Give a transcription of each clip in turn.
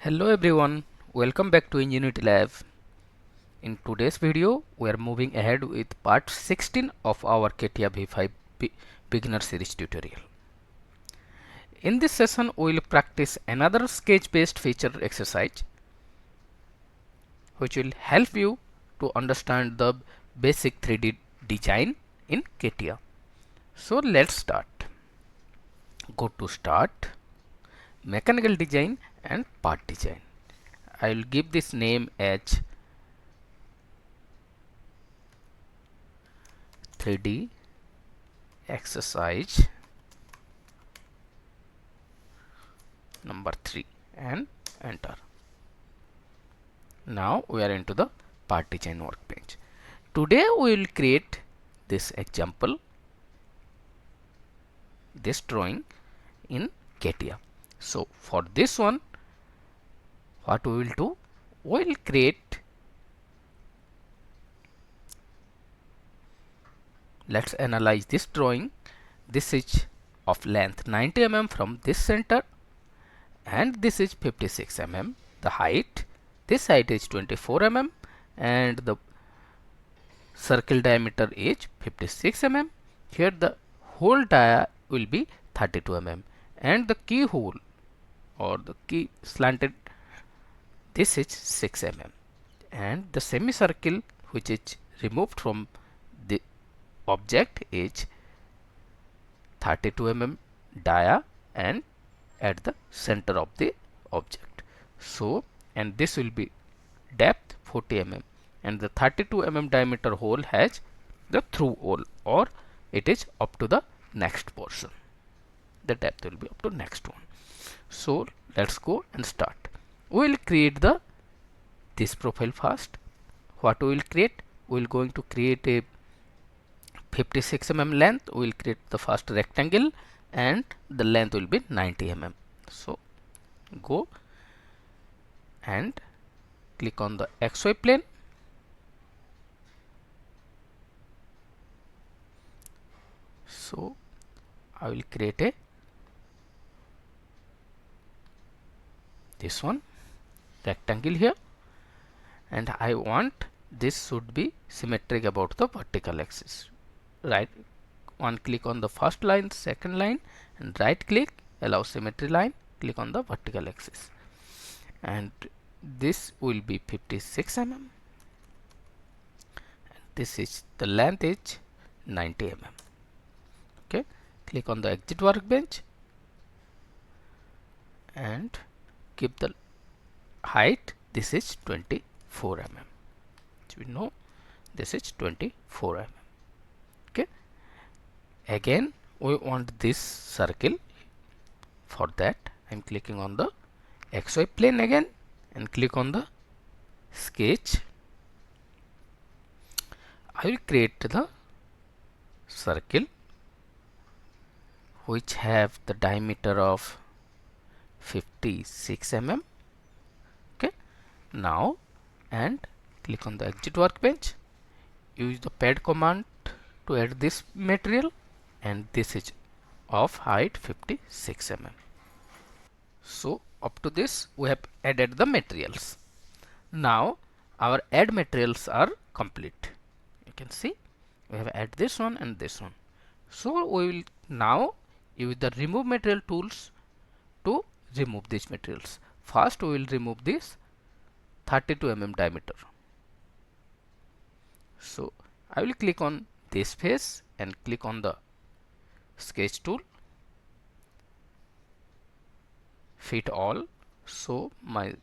Hello everyone, welcome back to Enginuity Lab. In today's video, we are moving ahead with part 16 of our CATIA V5 beginner series tutorial. In this session, we will practice another sketch-based feature exercise which will help you to understand the basic 3D design in CATIA. So let's start. Go to Start, Mechanical Design and Part Design. I will give this name as 3D exercise number 3 and enter. Now we are into the part design workbench. Today we will create this example, this drawing in CATIA. So for this one, what we will do, we will create, let's analyze this drawing. This is of length 90 mm from this center and this is 56 mm. The height, this height is 24 mm and the circle diameter is 56 mm. Here the hole dia will be 32 mm and the keyhole or the key slanted, this is 6 mm and the semicircle which is removed from the object is 32 mm dia and at the center of the object. So, and this will be depth 40 mm and the 32 mm diameter hole has the through hole or it is up to the next portion. The depth will be up to next one. So let's go and start. We will create this profile first. What we will create? We will going to create a 56 mm length. We will create the first rectangle and the length will be 90 mm. So go and click on the XY plane. So I will create this one rectangle here and I want this should be symmetric about the vertical axis. Right one click on the first line, second line and right click, allow symmetry line, click on the vertical axis and this will be 56 mm and this is the length is 90 mm. Okay, click on the exit workbench and keep the height, this is 24 mm. We know this is 24 mm. Okay, again we want this circle. For that I am clicking on the XY plane again and click on the sketch. I will create the circle which have the diameter of 56 mm. Okay, now and click on the exit workbench, use the pad command to add this material and this is of height 56 mm. So up to this we have added the materials. Now our add materials are complete. You can see we have added this one and this one. So we will now use the remove material tools to remove these materials. First we will remove this 32 mm diameter. So I will click on this face and click on the sketch tool, fit all. So my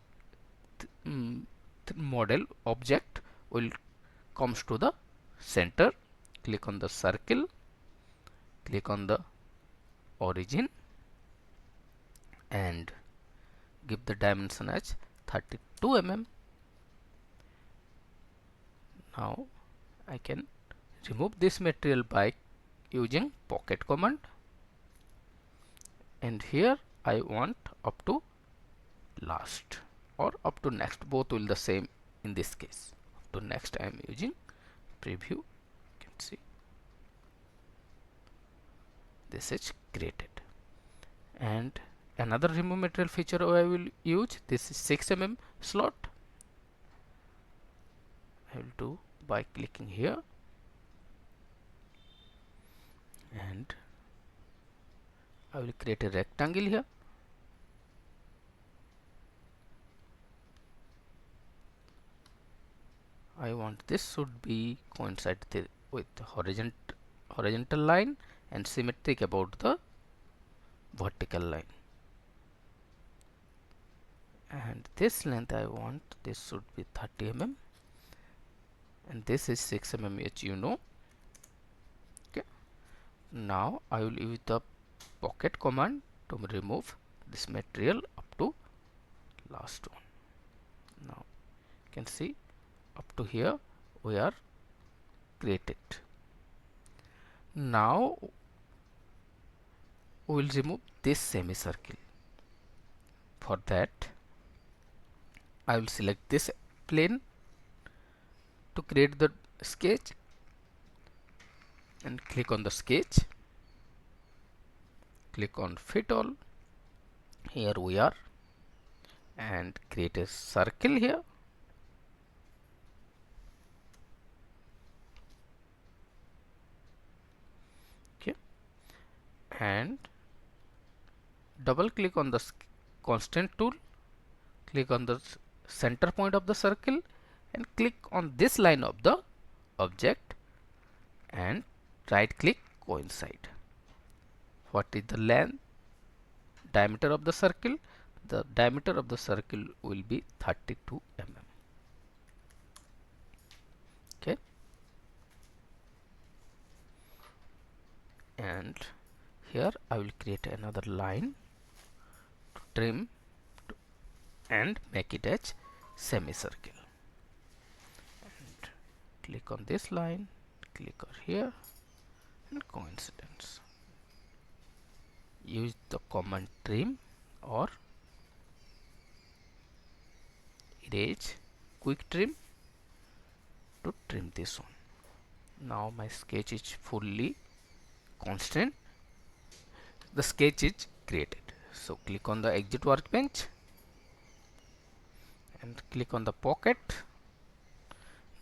model object will comes to the center. Click on the circle, click on the origin and give the dimension as 32 mm. Now I can remove this material by using pocket command and here I want up to last or up to next, both will the same in this case. Up to next I am using preview. You can see this is created and another remove material feature I will use. This is 6 mm slot. I will do by clicking here, and I will create a rectangle here. I want this should be coincide with the horizontal line and symmetric about the vertical line. And this length I want, this should be 30 mm, and this is 6 mm, as you know. Okay. Now I will use the pocket command to remove this material up to last one. Now you can see up to here we are created. Now we will remove this semicircle. For that I will select this plane to create the sketch and click on the sketch, click on fit all. Here we are, and create a circle here. Okay, and double click on the constant tool, click on the center point of the circle, and click on this line of the object and right click coincide. What is the length, diameter of the circle? The diameter of the circle will be 32 mm. Okay, and here I will create another line to trim and make it as semicircle. And click on this line, click on here, and coincidence. Use the command trim or erase quick trim to trim this one. Now my sketch is fully constant. The sketch is created. So click on the exit workbench and click on the pocket.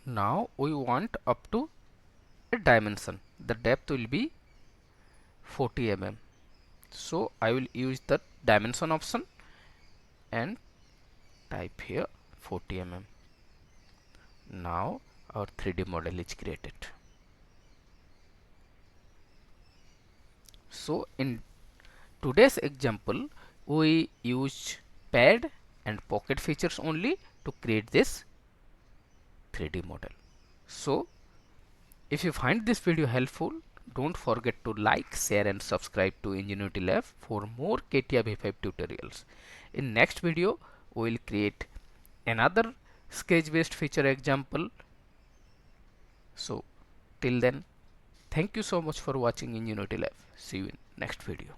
Now we want up to a dimension. The depth will be 40 mm. So I will use the dimension option and type here 40 mm. Now our 3D model is created. So in today's example we use pad and pocket features only to create this 3D model. So if you find this video helpful, don't forget to like, share and subscribe to Enginuity Lab for more CATIA V5 tutorials. In next video we will create another sketch based feature example. So till then, thank you so much for watching Enginuity Lab. See you in next video.